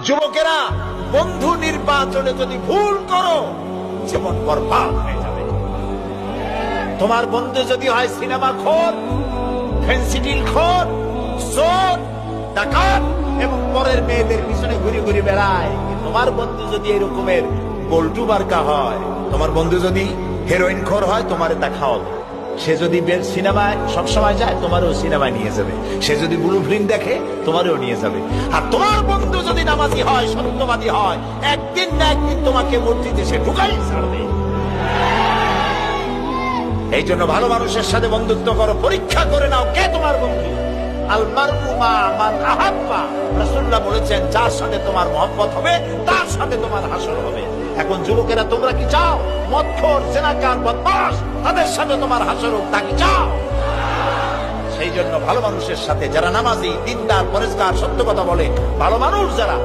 যুবকেরা, বন্ধু নির্বাচনে যদি ভুল করো জীবন বরবাদ হয়ে যাবে। তোমার বন্ধু যদি হয় সিনেমা খোর, ফেন্সিডিল খোর, চোর, ডাকাত এবং পরের মেয়েদের পিছনে ঘুরে ঘুরে বেড়ায়, তোমার বন্ধু যদি এরকমের বল্টু বার্কা হয়, তোমার বন্ধু যদি হেরোইন খোর হয়, তোমার তা খাওয়াবে। সে যদি সিনেমায় সবসময় যায়, তোমারও সিনেমায় নিয়ে যাবে। সে যদি ব্লু ফিল্ম দেখে, তোমারও নিয়ে যাবে। আর তোমার বন্ধু যদি নামাজি হয়, সত্যবাদী হয়, একদিন না একদিন তোমাকে মসজিদে সে ঢুকাই ছাড়বে। এই জন্য ভালো মানুষের সাথে বন্ধুত্ব করো, পরীক্ষা করে নাও কে তোমার বন্ধু। আল মারউ মা মান আহাব্বা, রাসূলুল্লাহ বলেছেন, যার সাথে তোমার মহব্বত হবে তার সাথে তোমার হাসর হবে। এখন যুবকেরা, তোমরা কি চাও মদখোর, জেনাকার, বদমাশ তাদের সাথে তোমার হাসর হোক? তা কি চাও? সেই জন্য ভালো মানুষের সাথে, যারা নামাজি, দিনদার, পরেজগার, সত্য কথা বলে, ভালো মানুষ যারা,